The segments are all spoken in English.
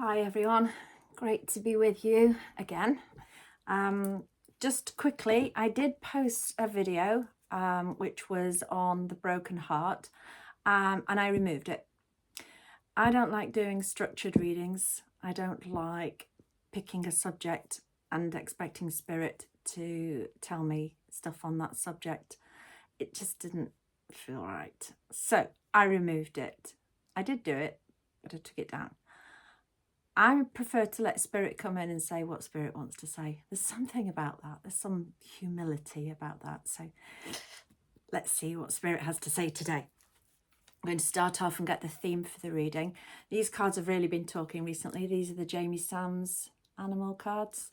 Hi everyone, great to be with you again. Just quickly, I did post a video which was on the broken heart, and I removed it. I don't like doing structured readings. I don't like picking a subject and expecting spirit to tell me stuff on that subject. It just didn't feel right. So I removed it. I did do it, but I took it down. I prefer to let spirit come in and say what spirit wants to say. There's something about that. There's some humility about that. So let's see what spirit has to say today. I'm going to start off and get the theme for the reading. These cards have really been talking recently. These are the Jamie Sams animal cards,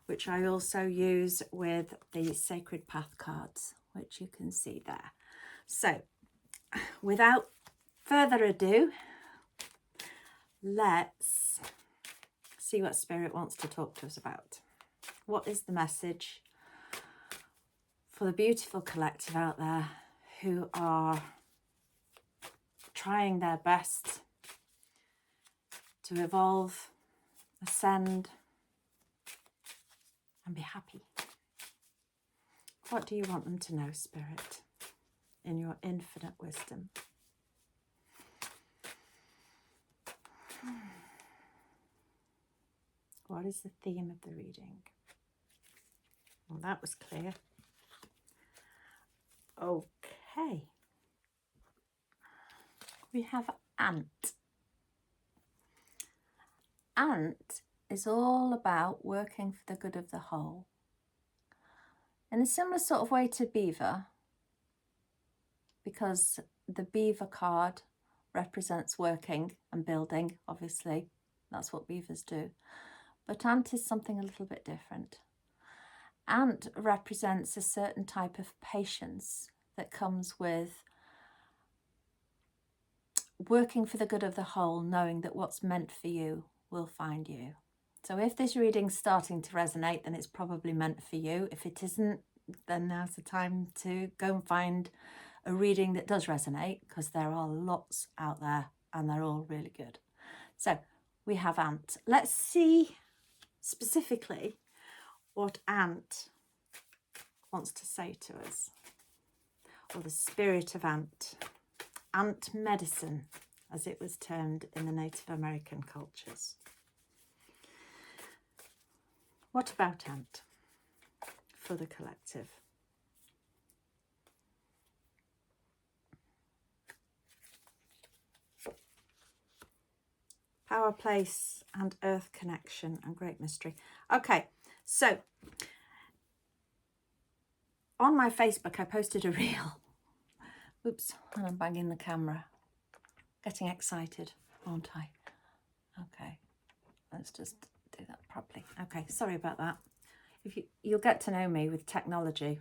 which I also use with the Sacred Path cards, which you can see there. So without further ado, let's see what spirit wants to talk to us about. What is the message for the beautiful collective out there who are trying their best to evolve, ascend, and be happy? What do you want them to know, Spirit, in your infinite wisdom? What is the theme of the reading? Well, that was clear. Okay. We have Ant. Ant is all about working for the good of the whole. In a similar sort of way to Beaver, because the Beaver card represents working and building, obviously. That's what beavers do. But Ant is something a little bit different. Ant represents a certain type of patience that comes with working for the good of the whole, knowing that what's meant for you will find you. So if this reading's starting to resonate, then it's probably meant for you. If it isn't, then now's the time to go and find a reading that does resonate, because there are lots out there and they're all really good. So we have Ant. Let's see specifically what Ant wants to say to us, or the spirit of Ant. Ant medicine, as it was termed in the Native American cultures. What about Ant for the collective? Power, place and earth connection and great mystery. Okay, so on my Facebook I posted a reel. Oops, and I'm banging the camera. Getting excited, aren't I? Okay, let's just do that properly. Okay, sorry about that. If you'll get to know me with technology.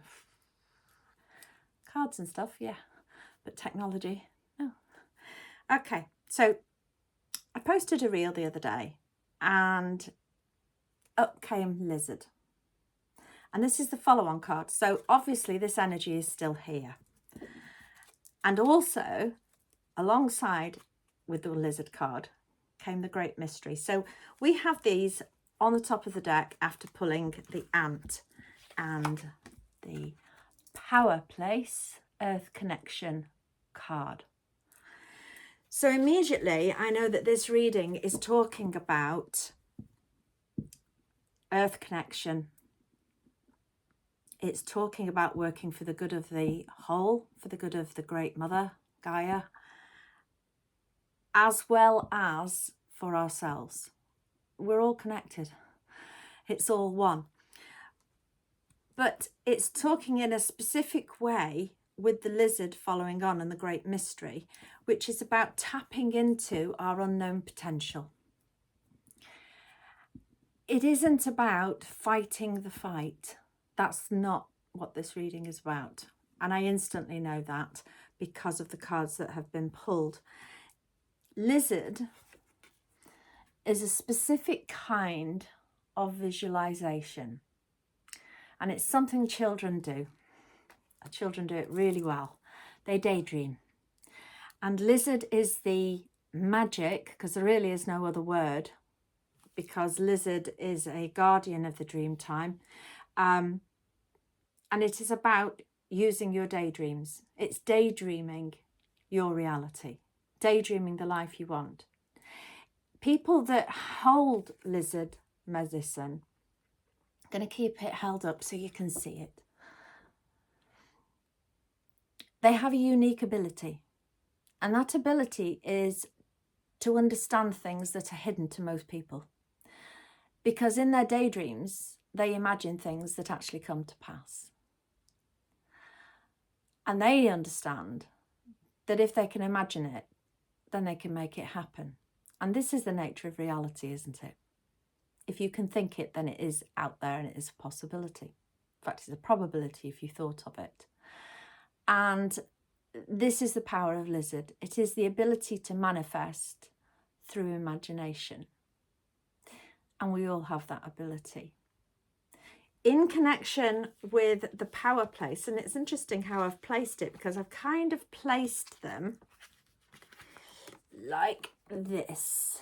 Cards and stuff, yeah, but technology, no. Okay, so I posted a reel the other day and up came Lizard. And this is the follow-on card. So obviously this energy is still here. And also, alongside with the Lizard card came the Great Mystery. So we have these on the top of the deck after pulling the Ant and the Power Place Earth Connection card. So immediately I know that this reading is talking about earth connection. It's talking about working for the good of the whole, for the good of the Great Mother, Gaia, as well as for ourselves. We're all connected. It's all one. But it's talking in a specific way with the Lizard following on and the Great Mystery, which is about tapping into our unknown potential. It isn't about fighting the fight. That's not what this reading is about. And I instantly know that because of the cards that have been pulled. Lizard is a specific kind of visualization. And it's something children do. Children do it really well. They daydream. And lizard is the magic, because there really is no other word, because lizard is a guardian of the dream time. And it is about using your daydreams. It's daydreaming your reality, daydreaming the life you want. People that hold lizard medicine, I'm going to keep it held up so you can see it. They have a unique ability, and that ability is to understand things that are hidden to most people. Because in their daydreams, they imagine things that actually come to pass. And they understand that if they can imagine it, then they can make it happen. And this is the nature of reality, isn't it? If you can think it, then it is out there and it is a possibility. In fact, it's a probability if you thought of it. And this is the power of lizard. It is the ability to manifest through imagination. And we all have that ability. In connection with the power place, and it's interesting how I've placed it, because I've kind of placed them like this.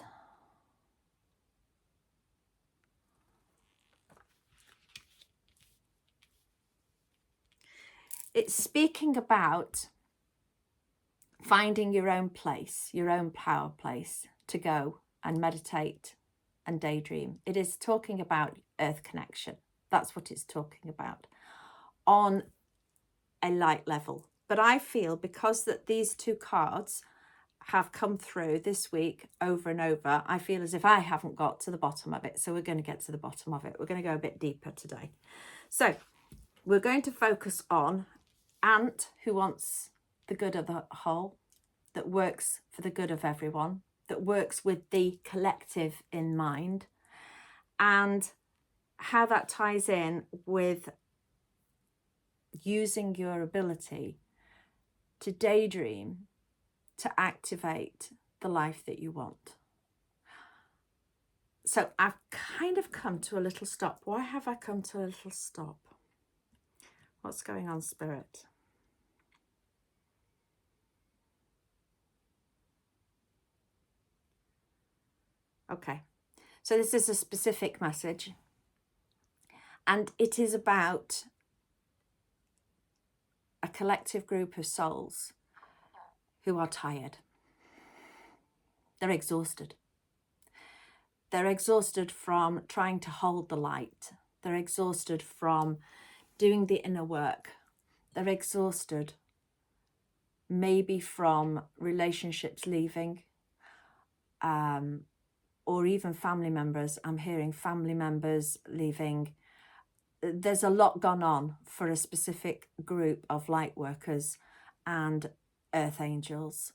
It's speaking about finding your own place, your own power place to go and meditate and daydream. It is talking about earth connection. That's what it's talking about on a light level. But I feel because that these two cards have come through this week over and over, I feel as if I haven't got to the bottom of it. So we're going to get to the bottom of it. We're going to go a bit deeper today. So we're going to focus on Ant, who wants the good of the whole, that works for the good of everyone, that works with the collective in mind, and how that ties in with using your ability to daydream to activate the life that you want. So I've kind of come to a little stop. Why have I come to a little stop? What's going on, Spirit? Okay, so this is a specific message, and it is about a collective group of souls who are tired. They're exhausted. They're exhausted from trying to hold the light. They're exhausted from doing the inner work. They're exhausted maybe from relationships leaving, or even family members. I'm hearing family members leaving. There's a lot gone on for a specific group of light workers and earth angels,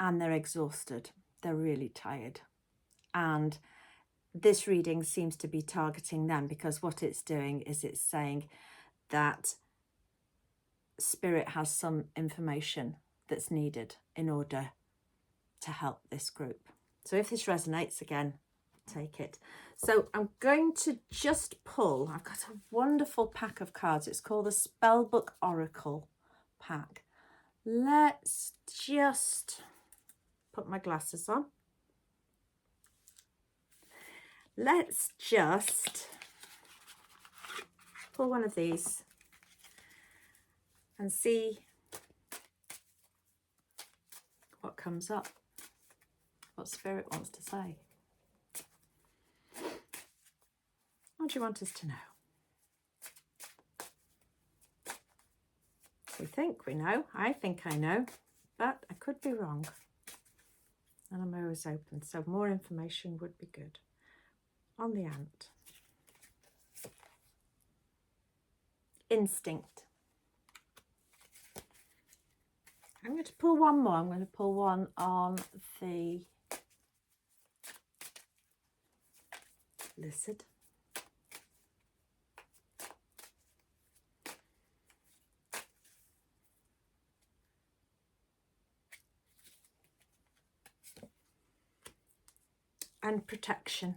and they're exhausted. They're really tired. And this reading seems to be targeting them, because what it's doing is it's saying that Spirit has some information that's needed in order to help this group. So if this resonates, again, take it. So I'm going to just pull, I've got a wonderful pack of cards. It's called the Spellbook Oracle pack. Let's just put my glasses on. Let's just pull one of these and see what comes up, what Spirit wants to say. What do you want us to know? We think we know. I think I know, but I could be wrong. And I'm always open, so more information would be good. On the Ant. Instinct. I'm going to pull one more. I'm going to pull one on the Lizard. And Protection.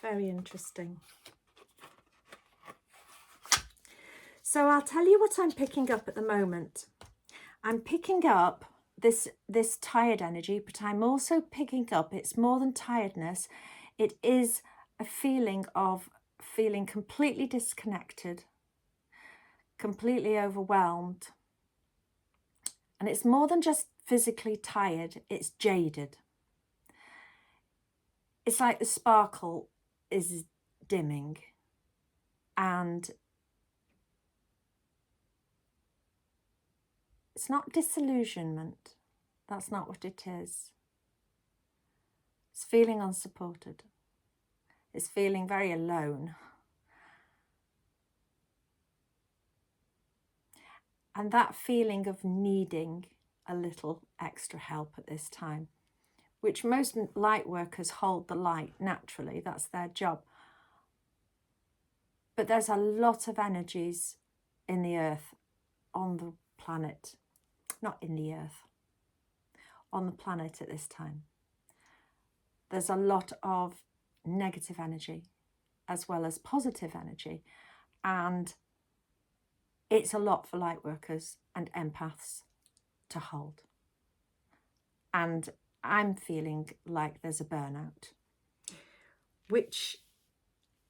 Very interesting. So I'll tell you what I'm picking up at the moment. I'm picking up this tired energy, but I'm also picking up, it's more than tiredness. It is a feeling of feeling completely disconnected, completely overwhelmed. And it's more than just physically tired, it's jaded. It's like the sparkle is dimming, and it's not disillusionment. That's not what it is. It's feeling unsupported. It's feeling very alone. And that feeling of needing a little extra help at this time, which most light workers hold the light naturally, that's their job. But there's a lot of energies in the earth, on the planet, not in the earth, on the planet at this time. There's a lot of negative energy as well as positive energy, and it's a lot for light workers and empaths to hold. And I'm feeling like there's a burnout, which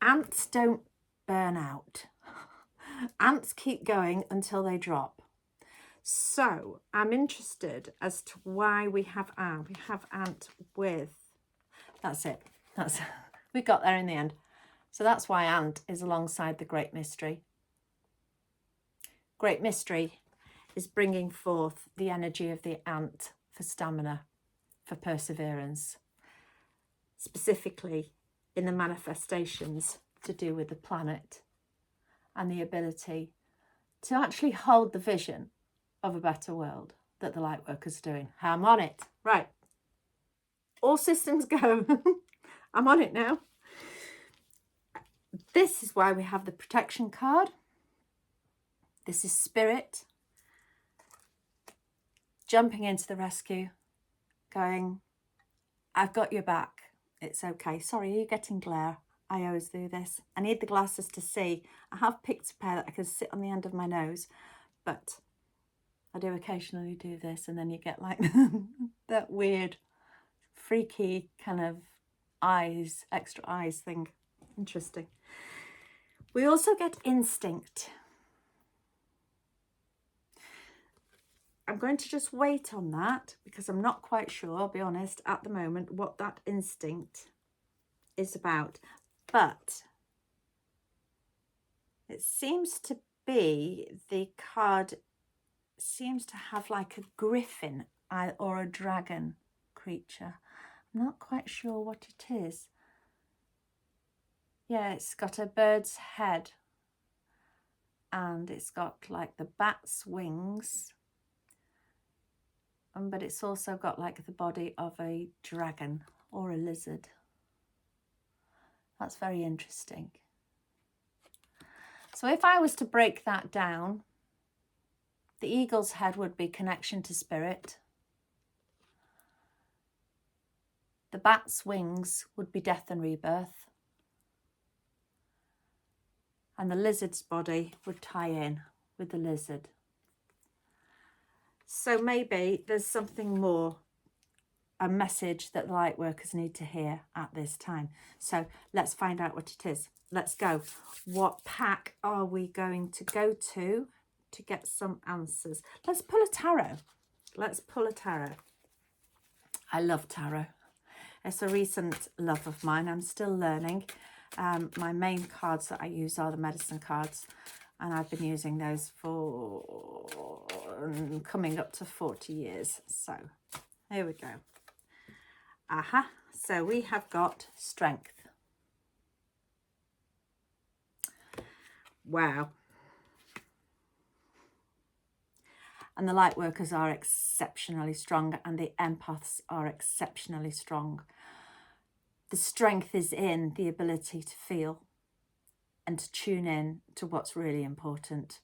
ants don't burn out. Ants keep going until they drop. So I'm interested as to why we have ant. We have ant with, that's it. We got there in the end. So that's why ant is alongside the Great Mystery. Great Mystery is bringing forth the energy of the ant for stamina, for perseverance, specifically in the manifestations to do with the planet and the ability to actually hold the vision of a better world that the light workers are doing. I'm on it. Right. All systems go. I'm on it now. This is why we have the protection card. This is Spirit jumping into the rescue, going, I've got your back. It's okay. Sorry, are you getting glare? I always do this. I need the glasses to see. I have picked a pair that I can sit on the end of my nose, but I do occasionally do this, and then you get like that weird, freaky kind of eyes, extra eyes thing. Interesting. We also get instinct. I'm going to just wait on that because I'm not quite sure, I'll be honest, at the moment, what that instinct is about. But it seems to be, the card seems to have like a griffin or a dragon creature. I'm not quite sure what it is. Yeah, it's got a bird's head and it's got like the bat's wings. But it's also got like the body of a dragon or a lizard. That's very interesting. So if I was to break that down, the eagle's head would be connection to spirit. The bat's wings would be death and rebirth. And the lizard's body would tie in with the lizard. So maybe there's something more, a message that the light workers need to hear at this time. So let's find out what it is. Let's go. What pack are we going to go to get some answers? Let's pull a tarot. Let's pull a tarot. I love tarot. It's a recent love of mine. I'm still learning. My main cards that I use are the medicine cards, and I've been using those for coming up to 40 years. So here we go. Aha. So we have got strength. Wow. And the light workers are exceptionally strong, and the empaths are exceptionally strong. The strength is in the ability to feel and to tune in to what's really important,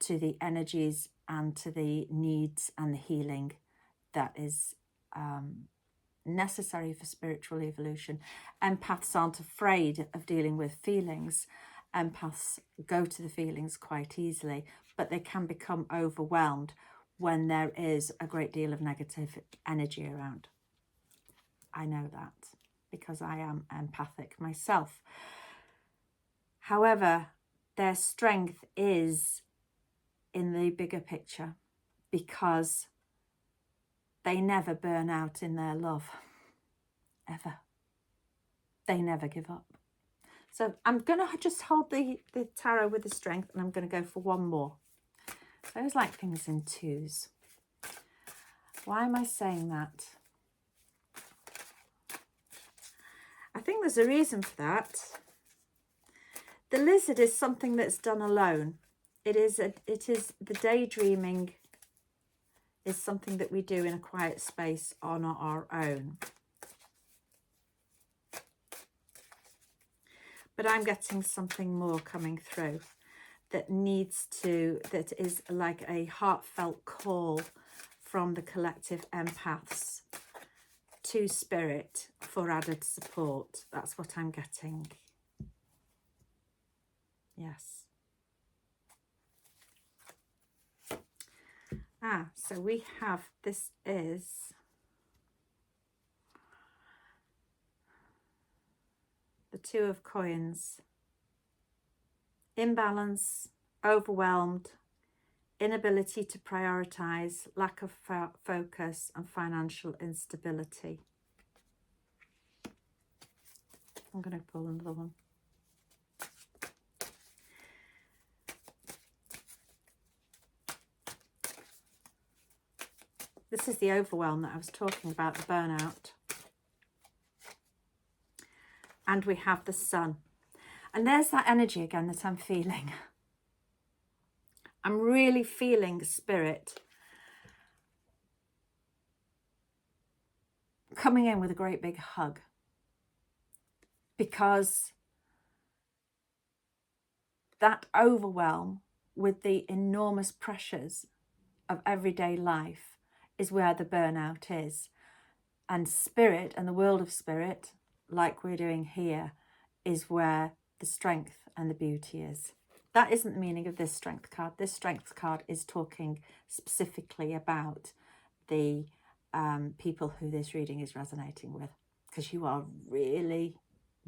to the energies and to the needs and the healing that is necessary for spiritual evolution. Empaths aren't afraid of dealing with feelings. Empaths go to the feelings quite easily, but they can become overwhelmed when there is a great deal of negative energy around. I know that because I am empathic myself. However, their strength is in the bigger picture because they never burn out in their love, ever. They never give up. So I'm going to just hold the tarot with the strength, and I'm going to go for one more. I always like things in twos. Why am I saying that? I think there's a reason for that. The lizard is something that's done alone. It is the daydreaming is something that we do in a quiet space on our own. But I'm getting something more coming through that is like a heartfelt call from the collective empaths to spirit for added support. That's what I'm getting. Yes. So we have, this is the Two of Coins. Imbalance, overwhelmed, inability to prioritize, lack of focus, and financial instability. I'm going to pull another one. This is the overwhelm that I was talking about, the burnout. And we have the Sun. And there's that energy again that I'm feeling. I'm really feeling spirit coming in with a great big hug. Because that overwhelm with the enormous pressures of everyday life is where the burnout is. And spirit and the world of spirit, like we're doing here, is where the strength and the beauty is. That isn't the meaning of this strength card. This strength card is talking specifically about the people who this reading is resonating with, because you are really,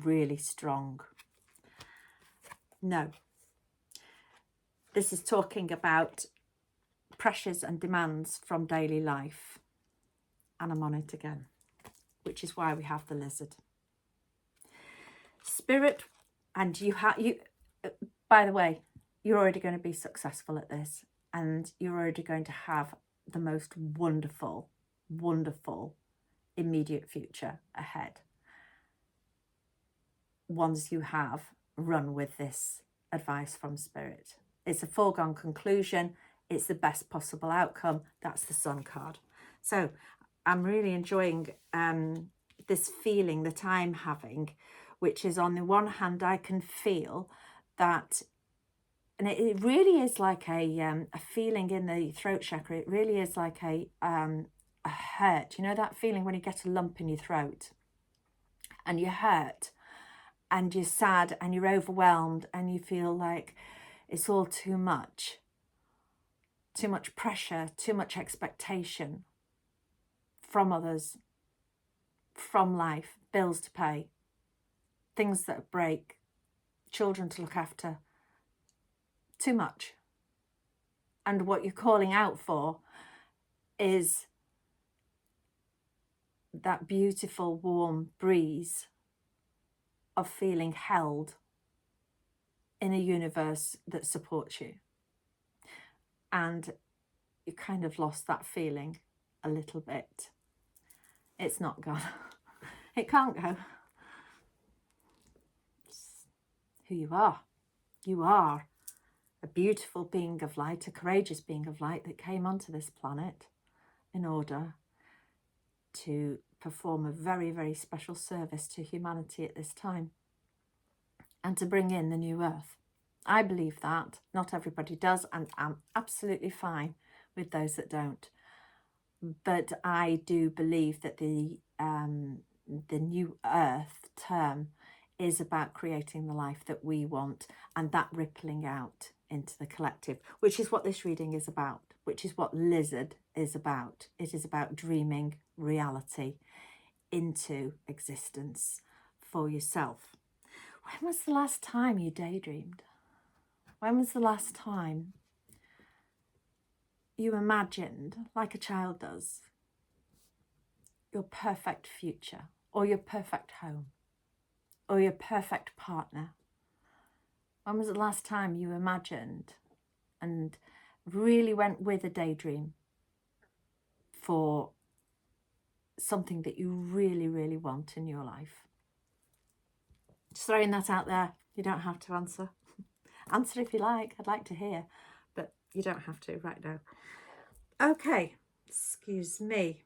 really strong. No. This is talking about pressures and demands from daily life. And I'm on it again, which is why we have the lizard. Spirit, and by the way, you're already going to be successful at this, and you're already going to have the most wonderful, wonderful immediate future ahead once you have run with this advice from spirit. It's a foregone conclusion. It's the best possible outcome. That's the Sun card. So I'm really enjoying this feeling that I'm having, which is, on the one hand, I can feel that, and it really is like a feeling in the throat chakra. It really is like a hurt. You know that feeling when you get a lump in your throat and you're hurt and you're sad and you're overwhelmed and you feel like it's all too much pressure, too much expectation from others, from life, bills to pay, things that break, children to look after, too much. And what you're calling out for is that beautiful warm breeze of feeling held in a universe that supports you. And you kind of lost that feeling a little bit. It's not gone. It can't go. It's who you are. You are a beautiful being of light, a courageous being of light that came onto this planet in order to perform a very, very special service to humanity at this time and to bring in the new earth. I believe that. Not everybody does, and I'm absolutely fine with those that don't. But I do believe that the new earth term is about creating the life that we want, and that rippling out into the collective, which is what this reading is about, which is what Lizard is about. It is about dreaming reality into existence for yourself. When was the last time you daydreamed? When was the last time you imagined, like a child does, your perfect future, or your perfect home, or your perfect partner? When was the last time you imagined and really went with a daydream for something that you really, really want in your life? Just throwing that out there. You don't have to answer. Answer if you like. I'd like to hear, but you don't have to right now. Okay, excuse me.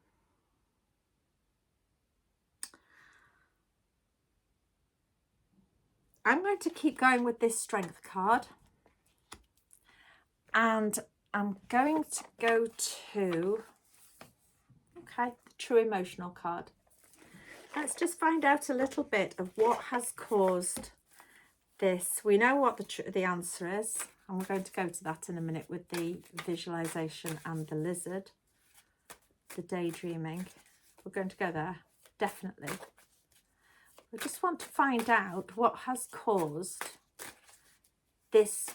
I'm going to keep going with this strength card, and I'm going to go to, okay, the true emotional card. Let's just find out a little bit of what has caused this. We know what the answer is, and we're going to go to that in a minute with the visualization and the lizard, the daydreaming. We're going to go there, definitely. I just want to find out what has caused this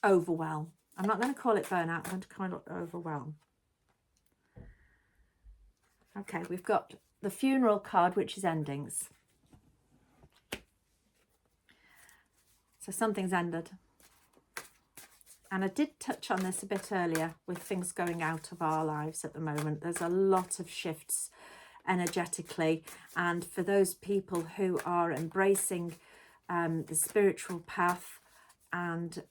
overwhelm. I'm not going to call it burnout, I'm going to call it overwhelm. Okay, we've got the funeral card, which is endings. So something's ended. And I did touch on this a bit earlier with things going out of our lives at the moment. There's a lot of shifts energetically, and for those people who are embracing the spiritual path and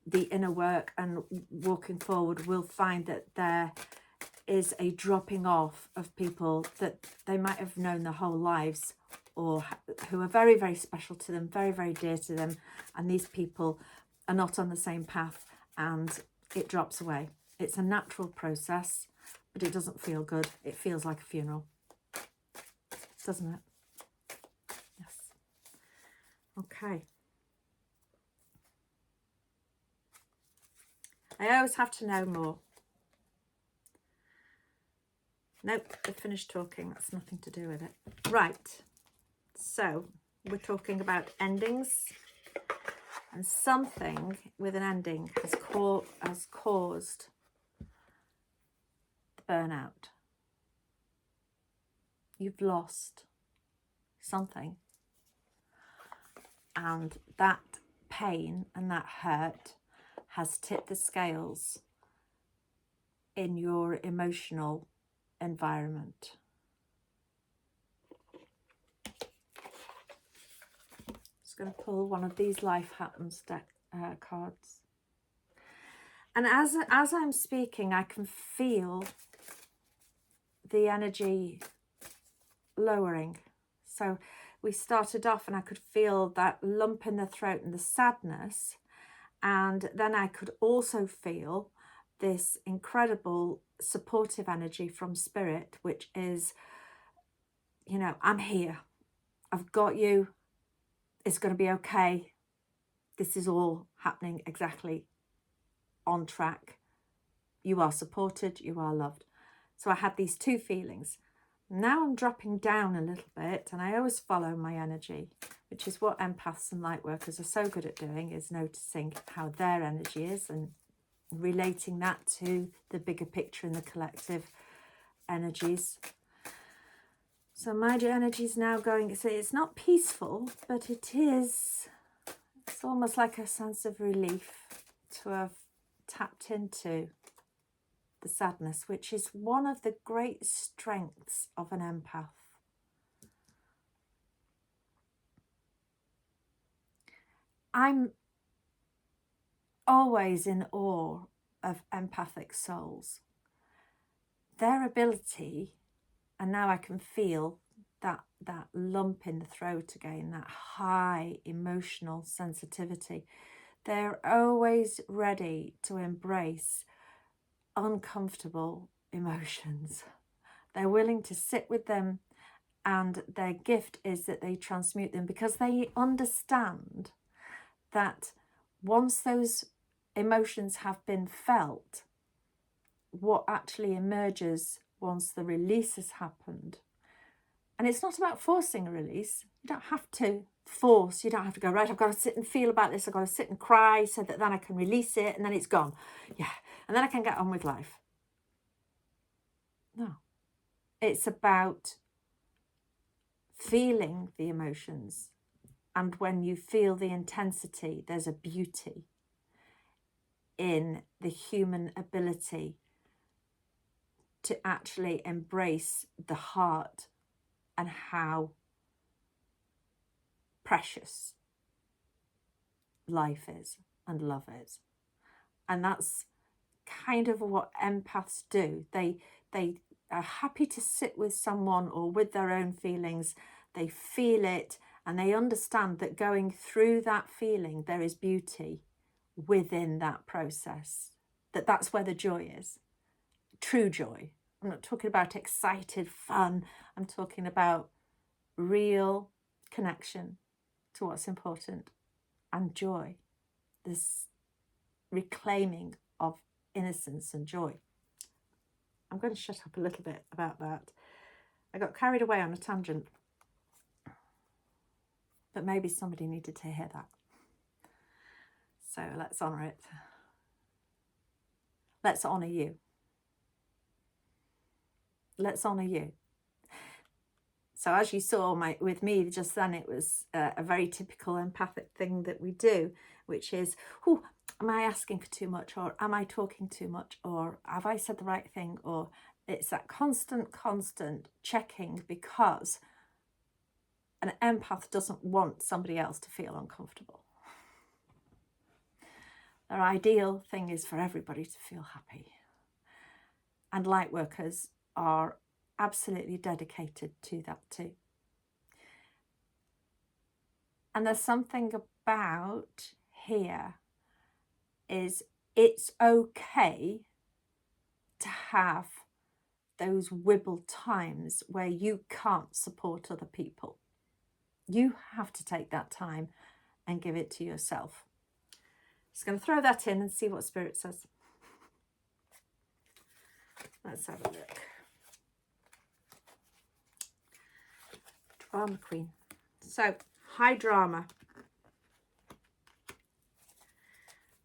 the inner work and walking forward, will find that there is a dropping off of people that they might have known their whole lives, or who are very, very special to them, very, very dear to them, and these people are not on the same path, and it drops away. It's a natural process, but it doesn't feel good. It feels like a funeral, doesn't it? Yes. Okay. I always have to know more. Nope, they've finished talking. That's nothing to do with it. Right. So we're talking about endings, and something with an ending has caused the burnout. You've lost something, and that pain and that hurt has tipped the scales in your emotional environment. Just going to pull one of these Life Happens deck cards, and as I'm speaking, I can feel the energy lowering. So we started off and I could feel that lump in the throat and the sadness, and then I could also feel this incredible supportive energy from Spirit, which is, you know, I'm here, I've got you, it's going to be okay, this is all happening exactly on track, you are supported, you are loved. So I had these two feelings. Now I'm dropping down a little bit, and I always follow my energy, which is what empaths and light workers are so good at doing, is noticing how their energy is and relating that to the bigger picture and the collective energies. So my energy is now going, so it's not peaceful, but it's almost like a sense of relief to have tapped into the sadness, which is one of the great strengths of an empath. I'm always in awe of empathic souls. Their ability, and now I can feel that lump in the throat again, that high emotional sensitivity. They're always ready to embrace uncomfortable emotions. They're willing to sit with them, and their gift is that they transmute them, because they understand that once those emotions have been felt, what actually emerges once the release has happened. And it's not about forcing a release. You don't have to force. You don't have to go, right, I've got to sit and feel about this. I've got to sit and cry so that then I can release it and then it's gone. Yeah. And then I can get on with life. No. It's about feeling the emotions. And when you feel the intensity, there's a beauty in the human ability to actually embrace the heart and how precious life is and love is. And that's kind of what empaths do. They are happy to sit with someone or with their own feelings. They feel it and they understand that going through that feeling, there is beauty within that process. That's where the joy is. True joy. I'm not talking about excited fun. I'm talking about real connection to what's important and joy. This reclaiming of innocence and joy. I'm going to shut up a little bit about that. I got carried away on a tangent, but maybe somebody needed to hear that. So let's honour it. Let's honour you. Let's honour you. So as you saw with me just then, it was a very typical empathic thing that we do, which is, oh, am I asking for too much, or am I talking too much, or have I said the right thing? Or it's that constant checking, because an empath doesn't want somebody else to feel uncomfortable. Their ideal thing is for everybody to feel happy. And light workers are absolutely dedicated to that too. And there's something about here is it's okay to have those wibble times where you can't support other people. You have to take that time and give it to yourself. Just going to throw that in and see what Spirit says. Let's have a look. Drama Queen. So, high drama.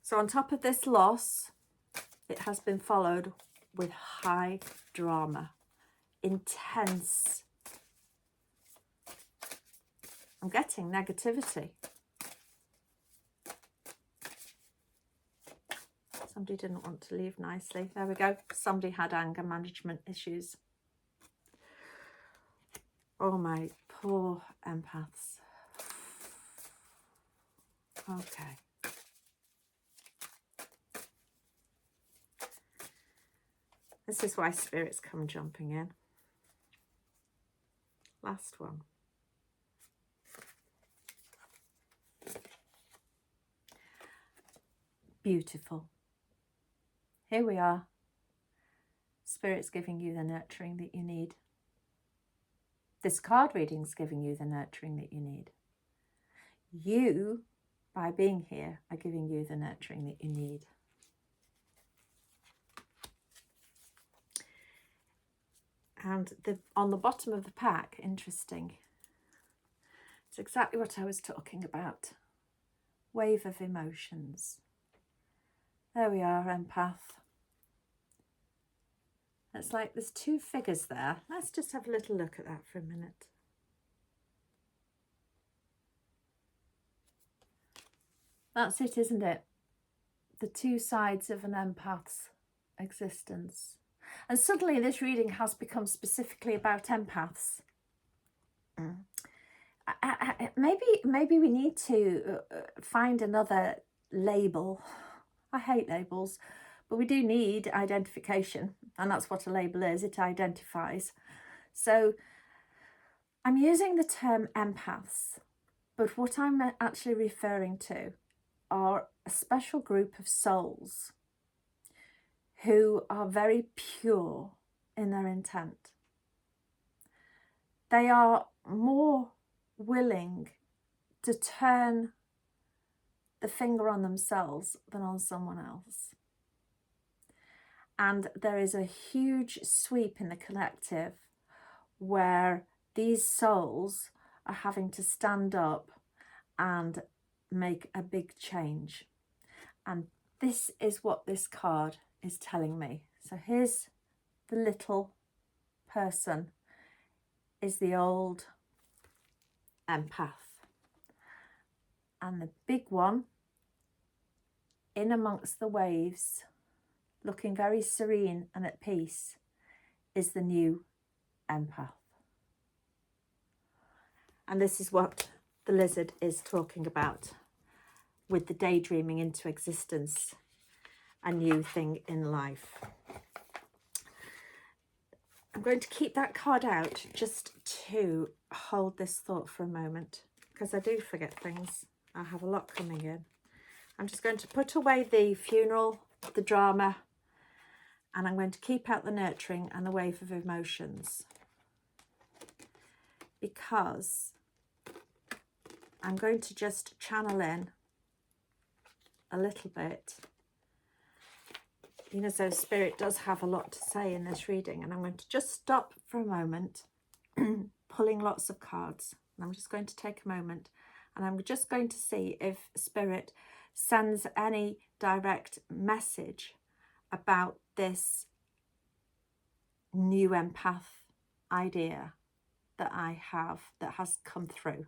So on top of this loss, it has been followed with high drama. Intense. I'm getting negativity. Somebody didn't want to leave nicely. There we go. Somebody had anger management issues. Oh, my poor empaths. Okay. This is why spirits come jumping in. Last one. Beautiful. Here we are. Spirit's giving you the nurturing that you need. This card reading's giving you the nurturing that you need. You, by being here, are giving you the nurturing that you need. And on the bottom of the pack, interesting, it's exactly what I was talking about. Wave of emotions. There we are, empath. It's like there's two figures there. Let's just have a little look at that for a minute. That's it, isn't it? The two sides of an empath's existence. And suddenly this reading has become specifically about empaths. Maybe we need to find another label. I hate labels, but we do need identification, and that's what a label is. It identifies. So I'm using the term empaths, but what I'm actually referring to are a special group of souls who are very pure in their intent. They are more willing to turn the finger on themselves than on someone else. And there is a huge sweep in the collective where these souls are having to stand up and make a big change. And this is what this card is telling me. So here's the little person, is the old empath. And the big one, in amongst the waves, looking very serene and at peace, is the new empath. And this is what the lizard is talking about with the daydreaming into existence, a new thing in life. I'm going to keep that card out just to hold this thought for a moment, because I do forget things. I have a lot coming in. I'm just going to put away the funeral, the drama, and I'm going to keep out the nurturing and the wave of emotions, because I'm going to just channel in a little bit. You know, so Spirit does have a lot to say in this reading, and I'm going to just stop for a moment, pulling lots of cards. And I'm just going to take a moment, and I'm just going to see if Spirit sends any direct message about this new empath idea that I have, that has come through.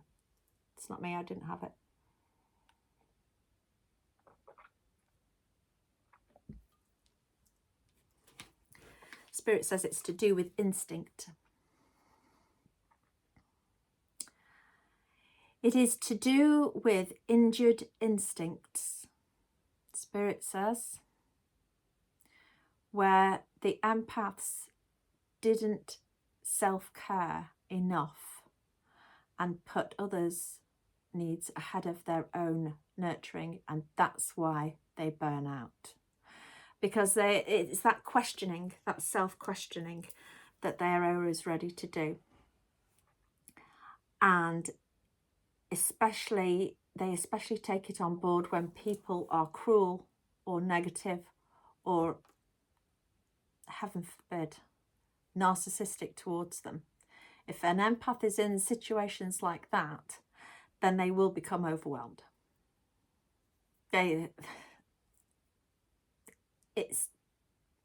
It's not me, I didn't have it. Spirit says it's to do with instinct. It is to do with injured instincts, Spirit says, where the empaths didn't self-care enough and put others' needs ahead of their own nurturing, and that's why they burn out. Because it's that questioning, that self-questioning that they're always ready to do. And they especially take it on board when people are cruel or negative or, heaven forbid, narcissistic towards them. If an empath is in situations like that, then they will become overwhelmed. It's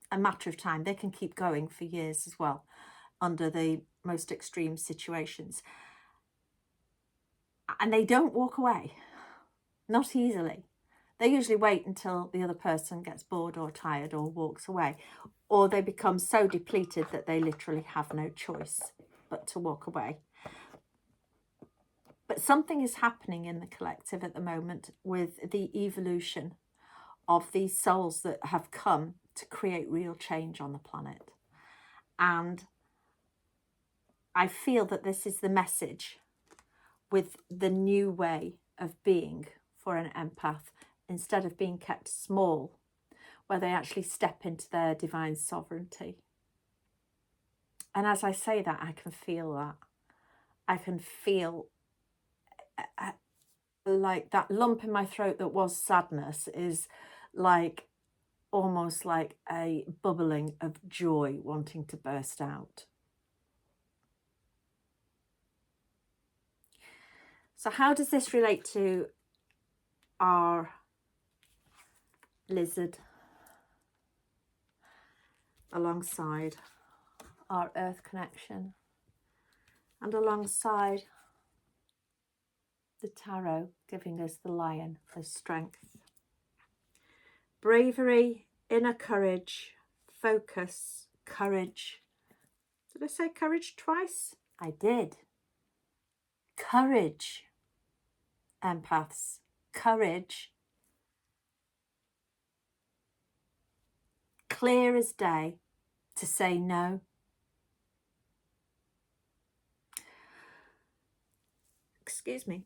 a matter of time. They can keep going for years as well under the most extreme situations. And they don't walk away, not easily. They usually wait until the other person gets bored or tired or walks away, or they become so depleted that they literally have no choice but to walk away. But something is happening in the collective at the moment with the evolution of these souls that have come to create real change on the planet. And I feel that this is the message with the new way of being for an empath, instead of being kept small, where they actually step into their divine sovereignty. And as I say that, I can feel that. I can feel like that lump in my throat that was sadness is like almost like a bubbling of joy wanting to burst out. So how does this relate to our lizard alongside our earth connection and alongside the tarot giving us the lion for strength? Bravery, inner courage, focus, courage. Did I say courage twice? I did. Courage, empaths, courage. Clear as day to say no. Excuse me.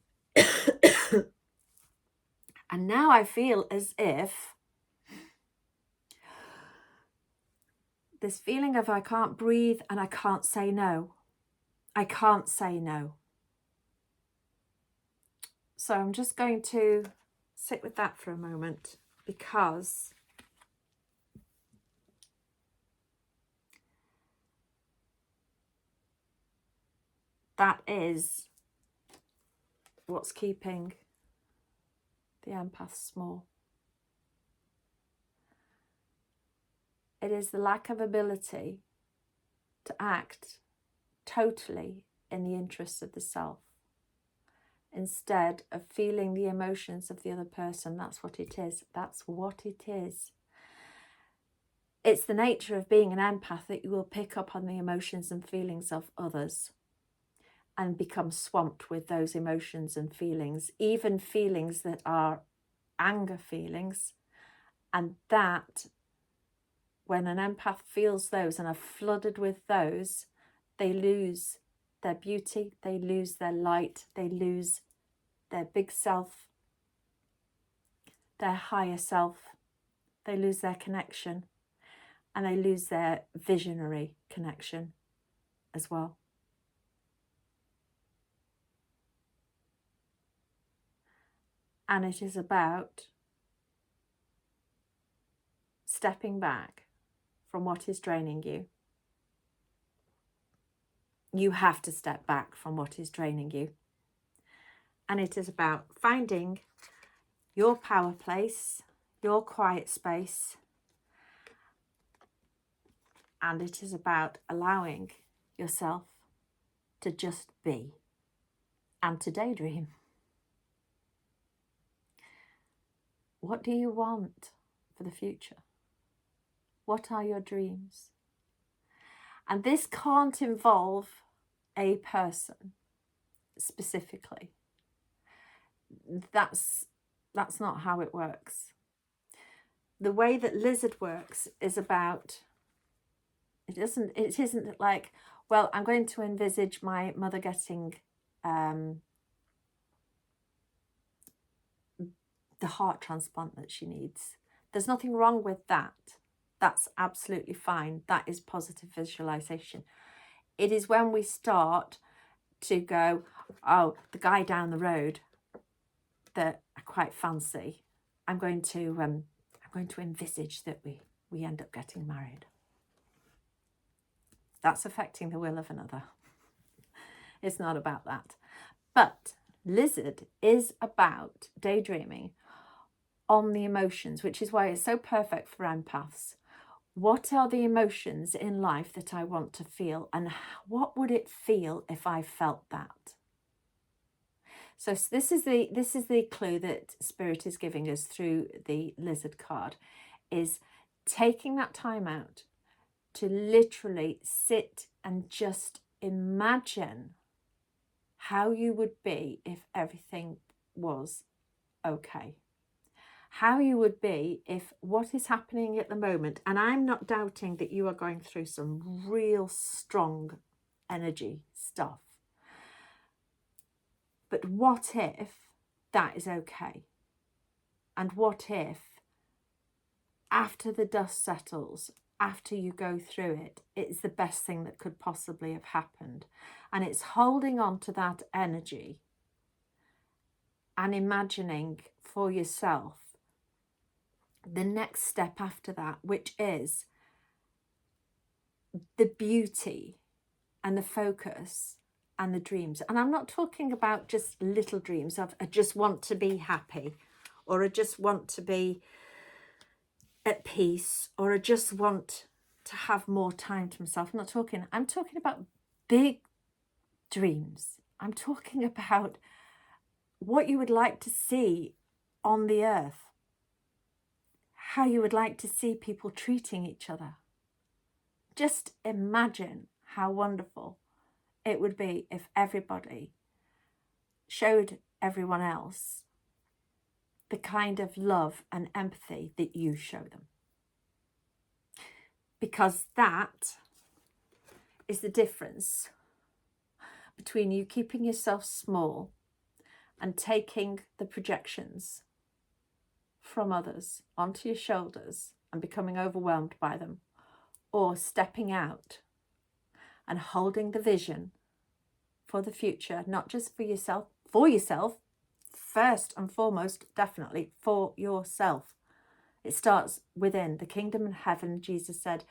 And now I feel as if this feeling of I can't breathe and I can't say no. I can't say no. So I'm just going to sit with that for a moment, because that is what's keeping the empath small. It is the lack of ability to act totally in the interests of the self, instead of feeling the emotions of the other person. That's what it is. That's what it is. It's the nature of being an empath that you will pick up on the emotions and feelings of others and become swamped with those emotions and feelings, even feelings that are anger feelings. And that, when an empath feels those and are flooded with those, they lose their beauty, they lose their light, they lose their big self, their higher self, they lose their connection, and they lose their visionary connection as well. And it is about stepping back from what is draining you. You have to step back from what is draining you. And it is about finding your power place, your quiet space. And it is about allowing yourself to just be and to daydream. What do you want for the future? What are your dreams? And this can't involve a person specifically. That's not how it works. The way that Lizard works is about, it isn't like, well, I'm going to envisage my mother getting the heart transplant that she needs. There's nothing wrong with that. That's absolutely fine. That is positive visualization. It is when we start to go, oh, the guy down the road that I quite fancy, I'm going to envisage that we end up getting married. That's affecting the will of another. It's not about that. But Lizard is about daydreaming on the emotions, which is why it's so perfect for empaths. What are the emotions in life that I want to feel, and what would it feel if I felt that? So this is the clue that Spirit is giving us through the Lizard card, is taking that time out to literally sit and just imagine how you would be if everything was okay. How you would be if what is happening at the moment, and I'm not doubting that you are going through some real strong energy stuff, but what if that is okay? And what if after the dust settles, after you go through it, it's the best thing that could possibly have happened? And it's holding on to that energy and imagining for yourself the next step after that, which is the beauty and the focus and the dreams. And I'm not talking about just little dreams of I just want to be happy, or I just want to be at peace, or I just want to have more time to myself. I'm talking about big dreams. I'm talking about what you would like to see on the earth, how you would like to see people treating each other. Just imagine how wonderful it would be if everybody showed everyone else the kind of love and empathy that you show them. Because that is the difference between you keeping yourself small and taking the projections from others onto your shoulders and becoming overwhelmed by them, or stepping out and holding the vision for the future, not just for yourself, first and foremost, definitely for yourself. It starts within. The kingdom of heaven, Jesus said,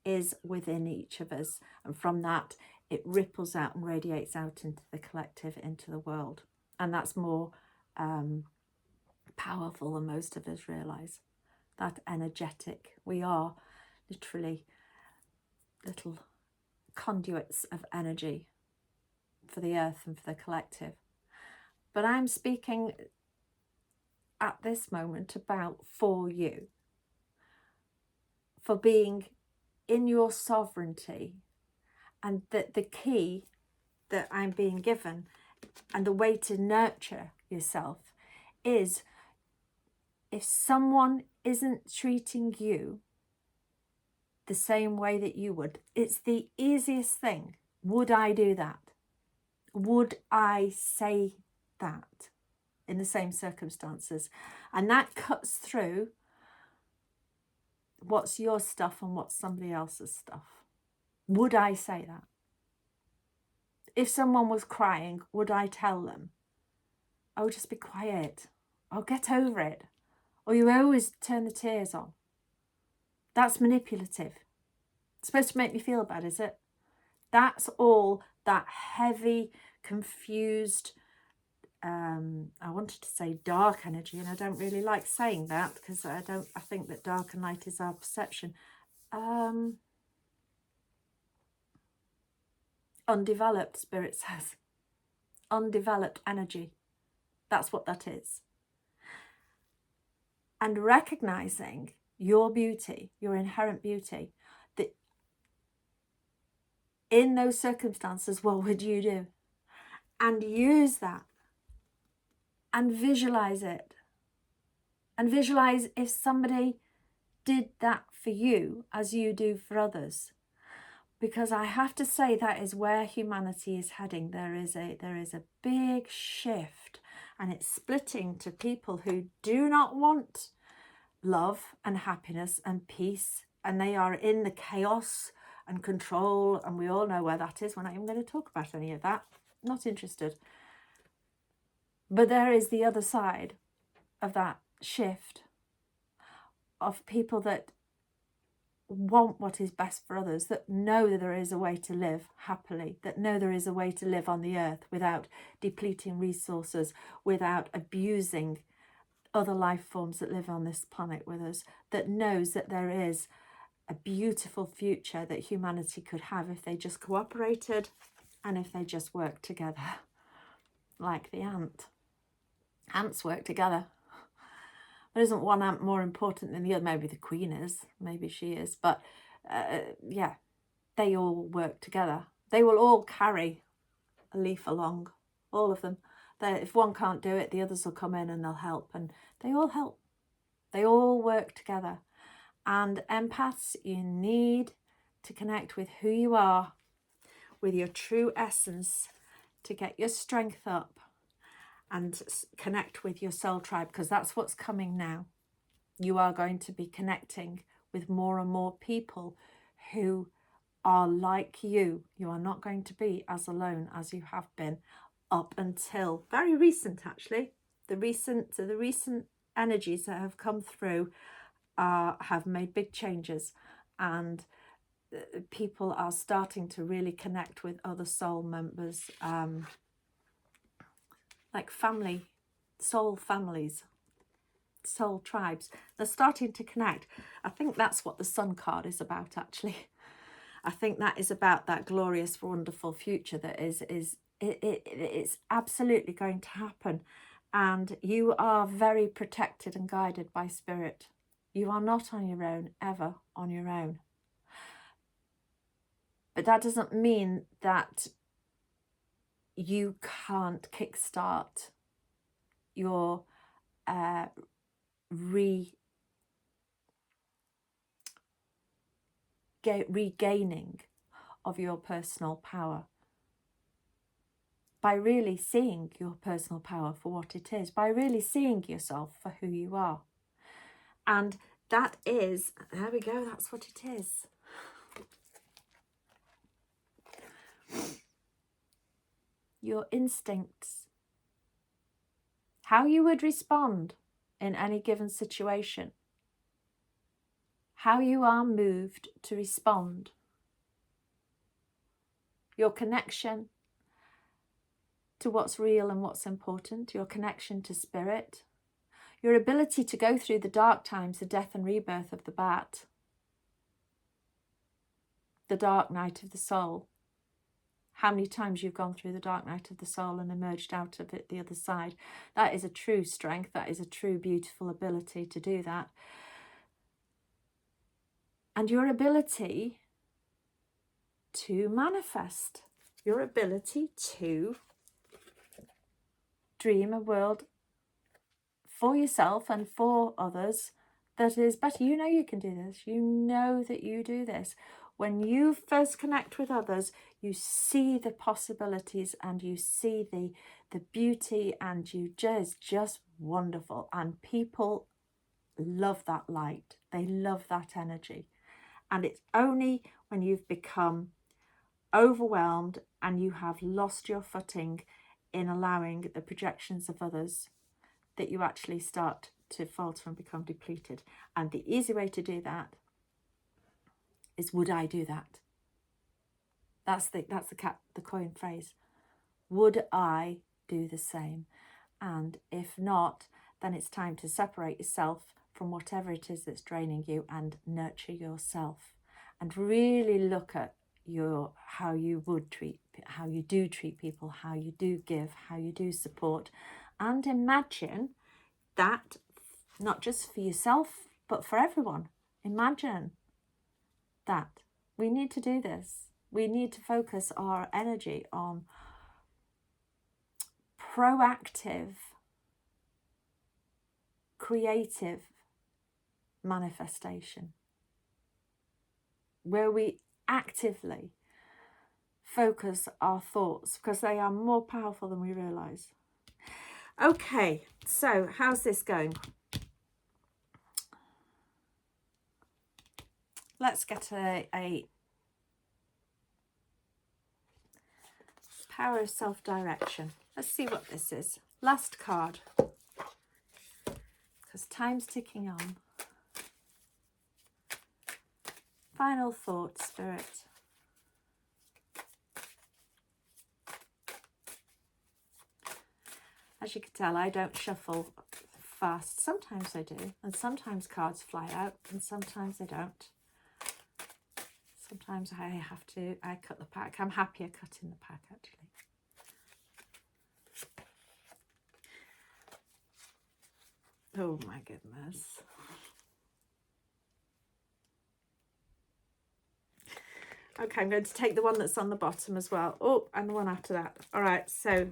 is within each of us. And from that, it ripples out and radiates out into the collective, into the world. And that's more powerful than most of us realise. That energetic. We are literally little conduits of energy for the earth and for the collective. But I'm speaking at this moment about for you, for being in your sovereignty, and that the key that I'm being given and the way to nurture yourself is, if someone isn't treating you the same way that you would, it's the easiest thing. Would I do that? Would I say that in the same circumstances? And that cuts through what's your stuff and what's somebody else's stuff. Would I say that? If someone was crying, would I tell them, oh, just be quiet, oh, get over it, or you always turn the tears on? That's manipulative. It's supposed to make me feel bad, is it? That's all that heavy, confused, I wanted to say dark energy, and I don't really like saying that because I think that dark and light is our perception. Undeveloped, Spirit says. Undeveloped energy. That's what that is. And recognizing your beauty, your inherent beauty, that in those circumstances, what would you do? And use that and visualize it. And visualize if somebody did that for you as you do for others. Because I have to say that is where humanity is heading. There is a big shift, and it's splitting to people who do not want love and happiness and peace, and they are in the chaos and control, and we all know where that is. We're not even going to talk about any of that. Not interested. But there is the other side of that shift of people that want what is best for others, that know that there is a way to live happily, that know there is a way to live on the earth without depleting resources, without abusing other life forms that live on this planet with us, that knows that there is a beautiful future that humanity could have if they just cooperated and if they just worked together. Like the ant. Ants work together. There isn't one ant more important than the other. Maybe the queen is, maybe she is, but yeah, they all work together. They will all carry a leaf along, all of them. If one can't do it, the others will come in and they'll help, and they all help. They all work together. And empaths, you need to connect with who you are, with your true essence, to get your strength up and connect with your soul tribe, because that's what's coming now. You are going to be connecting with more and more people who are like you. You are not going to be as alone as you have been up until very recent, actually. The recent energies that have come through have made big changes, and people are starting to really connect with other soul members, like family, soul families, soul tribes. They're starting to connect. I think that's what the Sun card is about, actually. I think that is about that glorious, wonderful future that it's absolutely going to happen. And you are very protected and guided by Spirit. You are not on your own, ever on your own. But that doesn't mean that you can't kickstart your regaining of your personal power by really seeing your personal power for what it is, by really seeing yourself for who you are. And that is, there we go, that's what it is. Your instincts how you would respond in any given situation, how you are moved to respond, your connection to what's real and what's important, your connection to spirit, your ability to go through the dark times, the death and rebirth of the bat, the dark night of the soul. How many times you've gone through the dark night of the soul and emerged out of it the other side. That is a true strength. That is a true beautiful ability to do that. And your ability to manifest, your ability to dream a world for yourself and for others that is better. You know you can do this. You know that you do this. When you first connect with others, you see the possibilities and you see the beauty, and you just wonderful. And people love that light. They love that energy. And it's only when you've become overwhelmed and you have lost your footing in allowing the projections of others that you actually start to falter and become depleted. And the easy way to do that is, would I do that? That's the coin phrase. Would I do the same? And if not, then it's time to separate yourself from whatever it is that's draining you and nurture yourself, and really look at how you do treat people, how you do give, how you do support, and imagine that not just for yourself but for everyone. Imagine that. We need to do this. We need to focus our energy on proactive, creative manifestation, where we actively focus our thoughts, because they are more powerful than we realise. Okay, so how's this going? Let's get a power of self-direction. Let's see what this is. Last card, because time's ticking on. Final thought, Spirit. As you can tell, I don't shuffle fast. Sometimes I do, and sometimes cards fly out, and sometimes they don't. Sometimes I cut the pack. I'm happier cutting the pack, actually. Oh my goodness. Okay, I'm going to take the one that's on the bottom as well. Oh, and the one after that. All right, so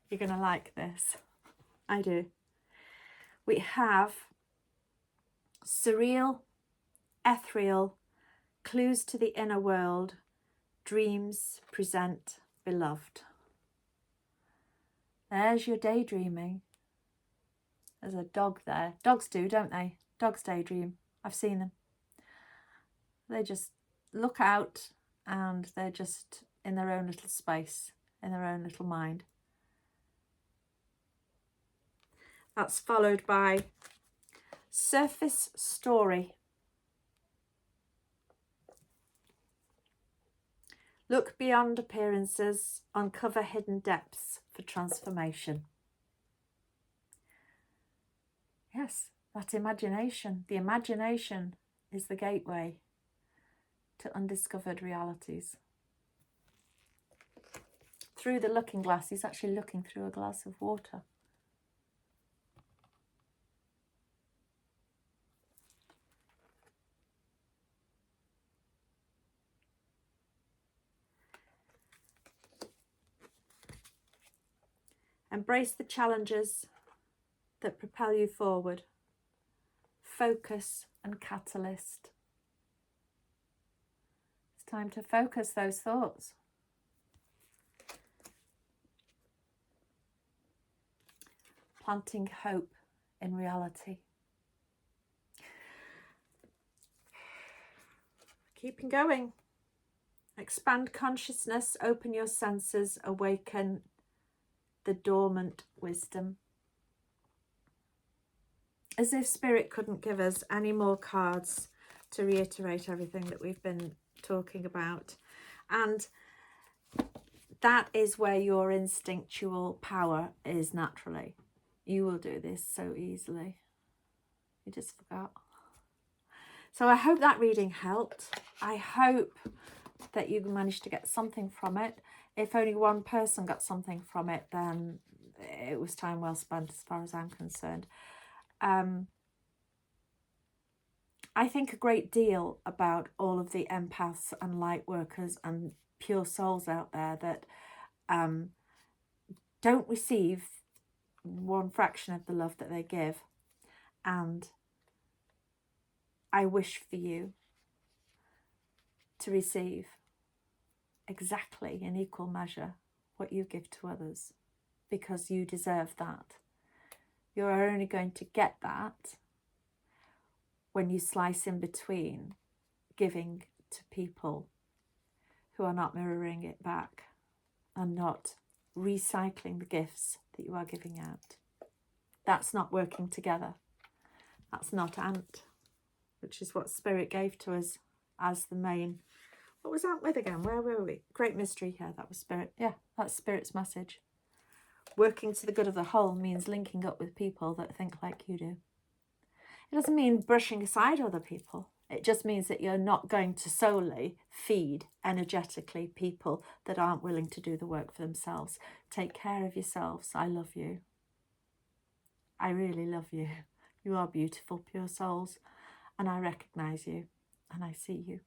you're going to like this. I do. We have surreal, ethereal, clues to the inner world, dreams present beloved. There's your daydreaming. There's a dog there. Dogs do, don't they? Dogs daydream. I've seen them. They just look out and they're just in their own little space, in their own little mind. That's followed by surface story. Look beyond appearances, uncover hidden depths for transformation. Yes, that imagination. The imagination is the gateway to undiscovered realities. Through the looking glass, he's actually looking through a glass of water. Embrace the challenges that propel you forward. Focus and catalyst. It's time to focus those thoughts. Planting hope in reality. Keeping going. Expand consciousness, open your senses, awaken the dormant wisdom. as if Spirit couldn't give us any more cards to reiterate everything that we've been talking about. And that is where your instinctual power is naturally. You will do this so easily. You just forgot. So I hope that reading helped. I hope that you managed to get something from it. If only one person got something from it, then it was time well spent as far as I'm concerned. I think a great deal about all of the empaths and light workers and pure souls out there that don't receive one fraction of the love that they give. And I wish for you to receive exactly in equal measure what you give to others, because you deserve that. You're only going to get that when you slice in between giving to people who are not mirroring it back and not recycling the gifts that you are giving out. That's not working together. That's not Ant, which is what Spirit gave to us as the main. What was Ant with again? Where were we? Great mystery. Yeah, that was Spirit. Yeah, that's Spirit's message. Working to the good of the whole means linking up with people that think like you do. It doesn't mean brushing aside other people. It just means that you're not going to solely feed energetically people that aren't willing to do the work for themselves. Take care of yourselves. I love you. I really love you. You are beautiful, pure souls. And I recognise you and I see you.